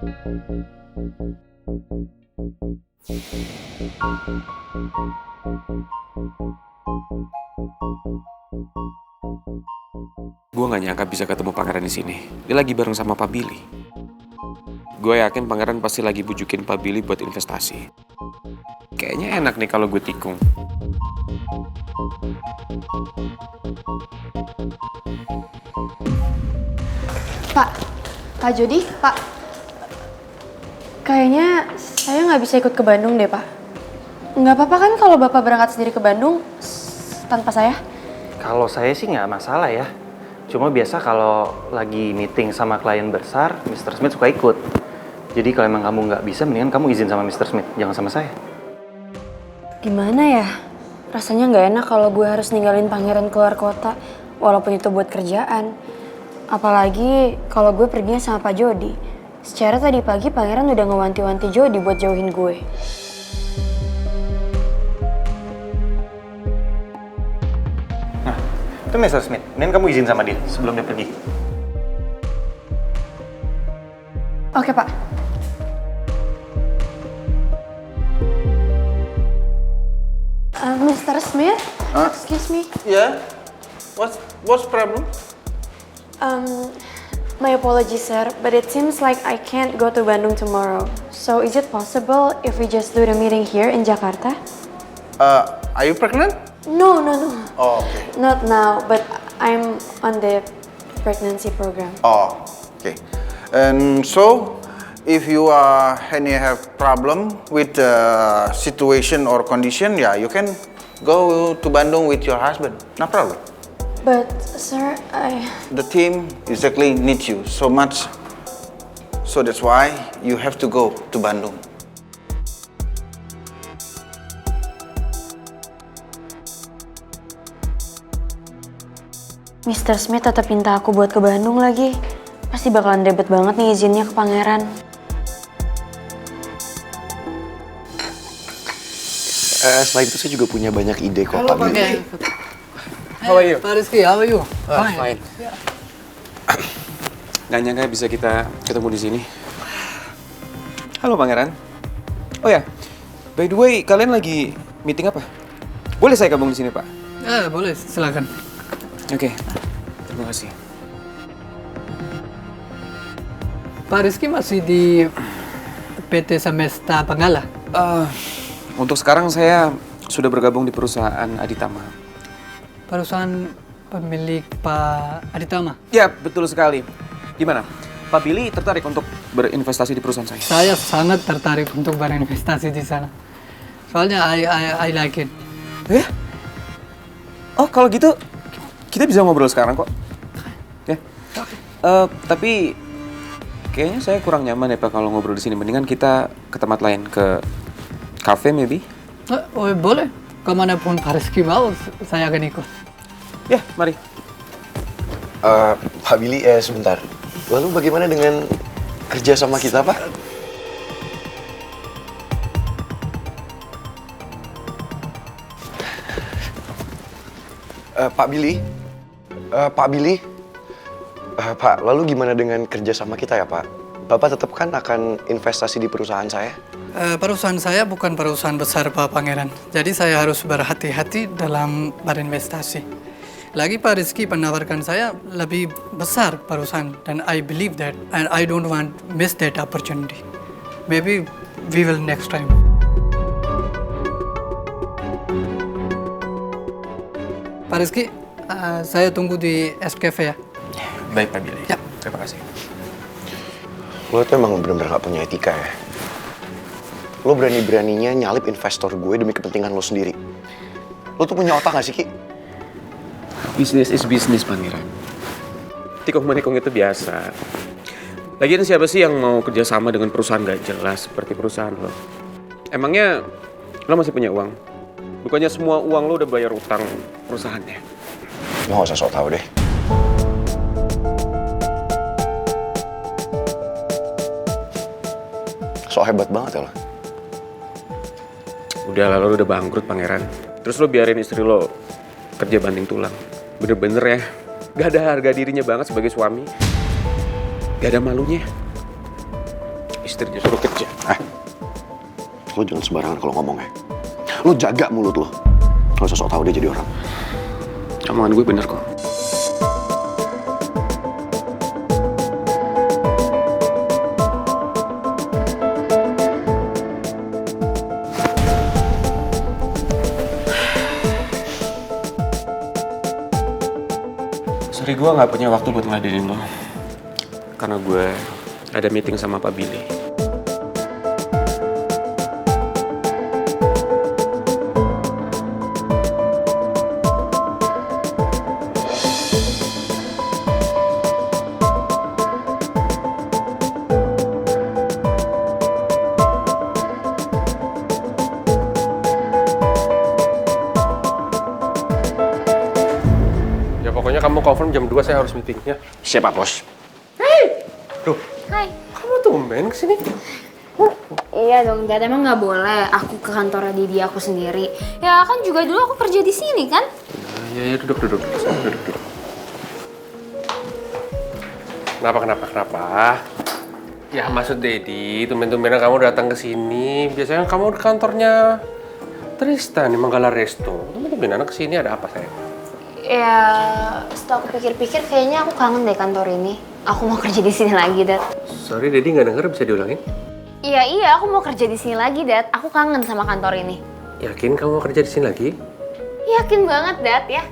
Gue gak nyangka bisa ketemu pangeran di sini. Dia lagi bareng sama Pak Billy. Gue yakin pangeran pasti lagi bujukin Pak Billy buat investasi. Kayaknya enak nih kalau gue tikung. Pak Jody, Pak. Kayaknya saya nggak bisa ikut ke Bandung deh, Pak. Nggak apa-apa kan kalau Bapak berangkat sendiri ke Bandung tanpa saya? Kalau saya sih nggak masalah ya. Cuma biasa kalau lagi meeting sama klien besar, Mr. Smith suka ikut. Jadi kalau emang kamu nggak bisa, mendingan kamu izin sama Mr. Smith, jangan sama saya. Gimana ya? Rasanya nggak enak kalau gue harus ninggalin pangeran keluar kota, walaupun itu buat kerjaan. Apalagi kalau gue perginya sama Pak Jody. Secara tadi pagi pangeran udah ngewanti-wanti Jody buat jauhin gue. Nah, itu Mr. Smith, mendingan kamu izin sama dia sebelum dia pergi. Oke, Pak. Mr. Smith, excuse me. Yeah? What's problem? My apologies, sir, but it seems like I can't go to Bandung tomorrow. So is it possible if we just do the meeting here in Jakarta? Are you pregnant? No. Oh, okay. Not now, but I'm on the pregnancy program. Oh, okay. And so, if you have problem with the situation or condition, yeah, you can go to Bandung with your husband. No problem. But, sir, The team exactly needs you so much. So that's why you have to go to Bandung. Mr. Smith tetap minta aku buat ke Bandung lagi. Pasti bakalan ribet banget nih izinnya ke pangeran. Selain itu saya juga punya banyak ide kok, Pak Billy. How are you? Pak Rizky, how are you? Fine. Gak nyangka bisa kita ketemu di sini. Halo pangeran. Oh ya, by the way, kalian lagi meeting apa? Boleh saya gabung di sini, Pak? Boleh, silakan. Oke, terima kasih. Pak Rizky masih di PT Semesta Panggala? Untuk sekarang saya sudah bergabung di perusahaan Aditama. Perusahaan pemilik Pak Aditama? Ya, betul sekali. Gimana? Pak Billy tertarik untuk berinvestasi di perusahaan saya? Saya sangat tertarik untuk berinvestasi di sana. Soalnya I like it. Ya? Oh, kalau gitu kita bisa ngobrol sekarang kok. Ya. Tapi kayaknya saya kurang nyaman ya Pak kalau ngobrol di sini. Mendingan kita ke tempat lain, ke cafe maybe? Boleh. Kemanapun Pak Rizky mau, saya akan ikut. Ya, mari. Pak Billy, sebentar. Lalu bagaimana dengan kerja sama kita, Pak? Pak Billy? Pak, lalu gimana dengan kerja sama kita ya, Pak? Bapak tetap kan akan investasi di perusahaan saya? Perusahaan saya bukan perusahaan besar, Pak Pangeran. Jadi saya harus berhati-hati dalam berinvestasi. Lagi Pak Rizky menawarkan saya lebih besar perusahaan. Dan I believe that and I don't want miss that opportunity. Maybe we will next time. Pak Rizky, saya tunggu di SKF ya. Baik Pak Billy. Ya. Terima kasih. Lo tuh emang bener-bener gak punya etika ya. Lo berani-beraninya nyalip investor gue demi kepentingan lo sendiri. Lo tuh punya otak gak sih, Ki? Business is business, Pangeran. Tikung-menikung itu biasa. Lagian siapa sih yang mau kerja sama dengan perusahaan gak jelas seperti perusahaan lo? Emangnya lo masih punya uang? Bukannya semua uang lo udah bayar utang perusahaannya? Lo gak usah sok tau deh. Sok hebat banget ya lo. Udah lah, lo udah bangkrut Pangeran. Terus lo biarin istri lo kerja banting tulang. Bener-bener ya, gak ada harga dirinya banget sebagai suami. Gak ada malunya. istrinya suruh kerja. Lo jangan sembarangan kalau ngomong ya. Lo jaga mulut lo. Lo sosok tahu dia jadi orang. Omongan gue bener kok. Sorry, gue nggak punya waktu buat ngeladenin lo. Karena gue ada meeting sama Pak Billy. Ya pokoknya kamu confirm jam 2 saya harus meetingnya. Siapa, Bos? Duh, Hai. kamu tumben kesini? Iya dong, Dad. Emang nggak boleh aku ke kantornya Didi aku sendiri. Ya kan juga dulu aku kerja di sini kan? Ya, duduk. Duduk. Kenapa? Ya maksud Dedi, tumben-tumbenan kamu datang ke sini. Biasanya kamu di kantornya Tristan di Manggala Resto. Tumben-tumbenan ke sini ada apa, sayang? Ya, setelah aku pikir-pikir kayaknya aku kangen deh kantor ini. Aku mau kerja di sini lagi, Dad. Sorry, Dedi nggak denger, bisa diulangin? Iya, aku mau kerja di sini lagi, Dad. Aku kangen sama kantor ini. Yakin kamu mau kerja di sini lagi? Yakin banget, Dad, ya.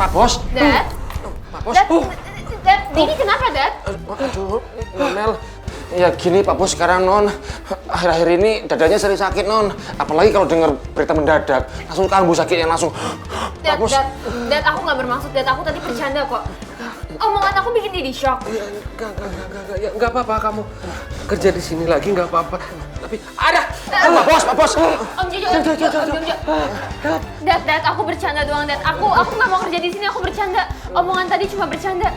Pak Bos. Dad? Pak Bos. Dad, Didi kenapa, Dad? Aduh, Mel. Ya gini Pak Bos, sekarang Non, akhir-akhir ini dadanya sering sakit Non. Apalagi kalau dengar berita mendadak, langsung kambuh sakitnya langsung. Pak Bos. Dad, aku nggak bermaksud, Dad. Aku tadi bercanda kok. Omongan aku bikin Didi shock. Nggak apa-apa kamu kerja di sini lagi nggak apa-apa. Tapi ada. Pak Bos. Om Jojo. Dad, aku bercanda doang, Dad. Aku nggak mau kerja di sini, aku bercanda. Omongan tadi cuma bercanda.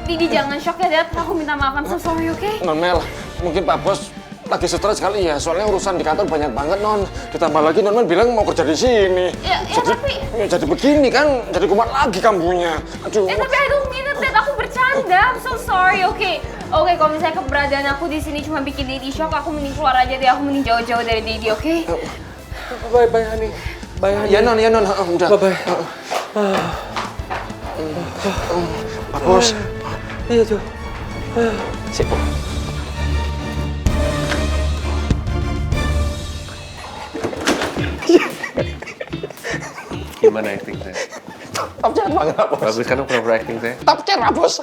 Didi jangan shock ya, Dad. Aku minta maaf, I'm so sorry, oke? Non Mel, mungkin Pak Bos lagi stres kali ya, soalnya urusan di kantor banyak banget Non. Ditambah lagi Non bilang mau kerja di sini. Ya, tapi... Ya, jadi begini kan, jadi kumat lagi kambuhnya. Aduh. tapi I don't mean it, Dad. Aku bercanda. I'm so sorry, oke? Oke, kalau misalnya keberadaan aku di sini cuma bikin Didi shock, aku mending keluar aja deh. Aku mending jauh-jauh dari Didi, oke? Bye, honey. Bye, honey. Ya Non, udah. Bye. Pak Bos. Iya, Jo. Sip. Gimana acting saya? Top cat banget Pak Bos. Bagus kan pura-pura acting saya? Top cat Pak Bos.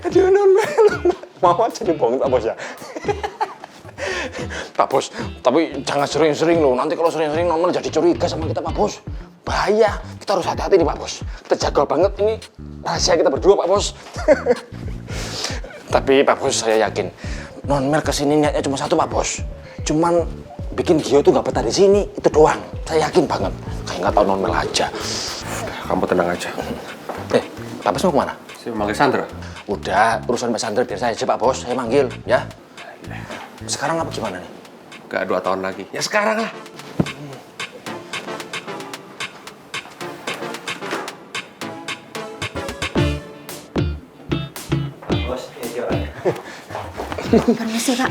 Aduh Non Mel. Mau aja dibohongin Pak Bos ya. Pak Bos, tapi jangan sering-sering loh. Nanti kalau sering-sering Non Mel jadi curiga sama kita Pak Bos. Bahaya, kita harus hati-hati nih Pak Bos. Kita jaga banget ini rahasia kita berdua Pak Bos. Tapi Pak Bos saya yakin Non Mel kesini niatnya cuma satu Pak Bos. Cuman bikin Gio tuh nggak betah di sini, itu doang. Saya yakin banget. Kayak nggak tahu Non Mel aja. Kamu tenang aja. Pak Bos mau kemana? Saya manggil Sandra. Udah, urusan Mbak Sandra biar saya aja Pak Bos. Saya manggil, ya. Sekarang apa gimana nih? Gak 2 tahun lagi. Ya sekarang lah. Permisi Pak,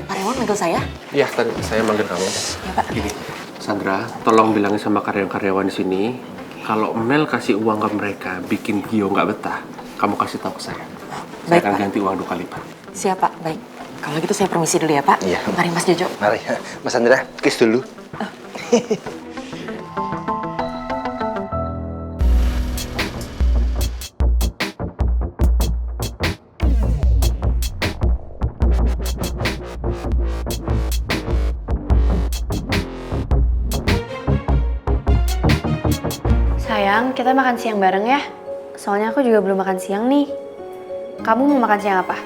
Pak Rewan manggil saya? Iya, tadi saya manggil kamu. Ya Pak. Gini, Sandra, tolong bilangin sama karyawan-karyawan di sini, kalau Mel kasih uang ke mereka bikin Gio nggak betah, kamu kasih tahu ke saya. Saya Baik, akan Pak. ganti uang 2 kali, Pak. Siap Pak, baik. Kalau gitu saya permisi dulu ya Pak. Iya. Mari Mas Jojo. Mari, Mas Sandra, kiss dulu. Sayang, kita makan siang bareng ya. Soalnya aku juga belum makan siang nih. Kamu mau makan siang apa?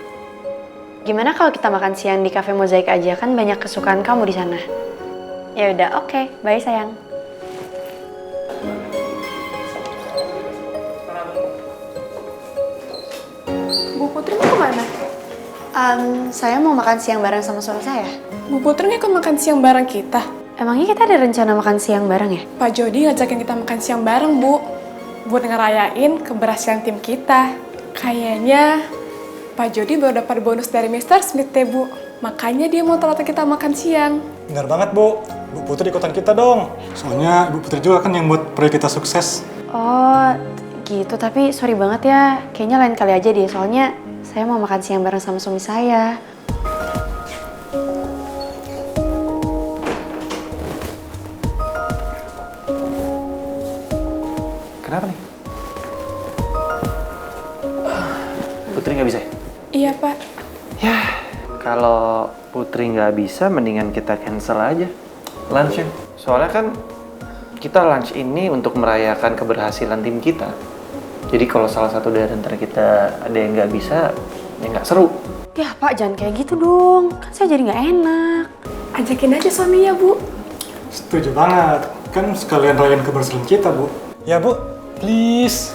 Gimana kalau kita makan siang di Cafe Mozaik aja, kan banyak kesukaan kamu di sana. Ya udah, oke. Bye sayang. Bu Putri mau kemana? Saya mau makan siang bareng sama suami saya. Bu Putri nggak ikut makan siang bareng kita. Emangnya kita ada rencana makan siang bareng ya? Pak Jody ngajakin kita makan siang bareng, Bu. Buat ngerayain keberhasilan tim kita. Kayaknya Pak Jody baru dapat bonus dari Mr. Smith deh, Bu. Makanya dia mau teratur kita makan siang. Benar banget, Bu. Bu Putri ikutan kita dong. Soalnya Ibu Putri juga kan yang buat proyek kita sukses. Oh, gitu. Tapi sorry banget ya. Kayaknya lain kali aja deh. Soalnya saya mau makan siang bareng sama suami saya. Kenapa nih? Putri nggak bisa ya? Iya, Pak. Ya, kalau Putri nggak bisa, mendingan kita cancel aja lunch-nya. Soalnya kan kita lunch ini untuk merayakan keberhasilan tim kita. Jadi kalau salah satu dari antara kita ada yang nggak bisa, ya nggak seru. Ya Pak, jangan kayak gitu dong. Kan saya jadi nggak enak. Ajakin aja suaminya, Bu. Setuju banget. Kan sekalian rayain keberhasilan kita, Bu. Ya, Bu. Please.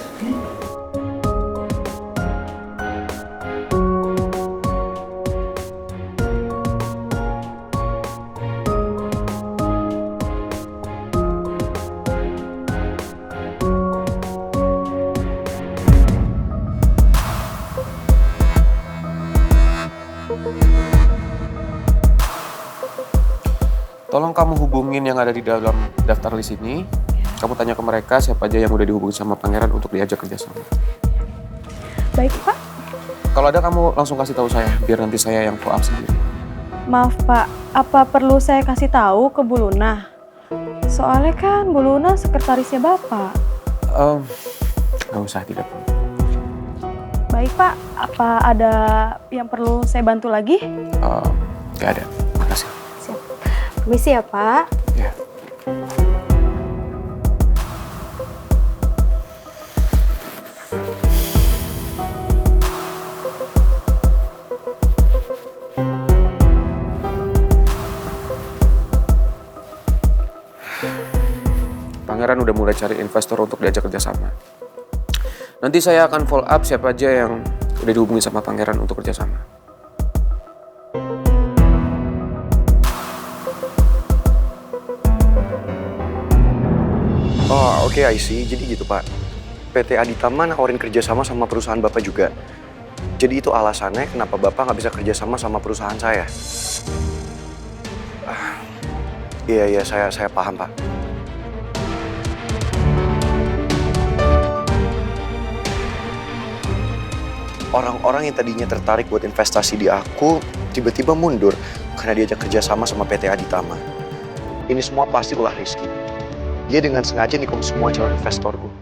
Tolong kamu hubungin yang ada di dalam daftar list ini. Kamu tanya ke mereka siapa aja yang udah dihubungin sama pangeran untuk diajak kerjasama. Baik, Pak. Kalau ada kamu langsung kasih tahu saya, biar nanti saya yang follow up sendiri. Maaf, Pak. Apa perlu saya kasih tahu ke Bu Luna? Soalnya kan Bu Luna sekretarisnya Bapak. Nggak usah, tidak perlu. Baik, Pak. Apa ada yang perlu saya bantu lagi? Nggak ada, makasih. Siap. Permisi ya, Pak. Ya. Pangeran udah mulai cari investor untuk diajak kerjasama. Nanti saya akan follow up siapa aja yang udah dihubungi sama Pangeran untuk kerjasama. Oh, oke, I see. Jadi gitu, Pak. PT Aditama nawarin kerjasama sama perusahaan Bapak juga. Jadi itu alasannya kenapa Bapak nggak bisa kerjasama sama perusahaan saya. Iya, saya paham, Pak. Orang-orang yang tadinya tertarik buat investasi di aku, tiba-tiba mundur karena diajak kerjasama sama PT Aditama. Ini semua pasti ulah Rizky. Dia dengan sengaja nikung semua calon investor gue.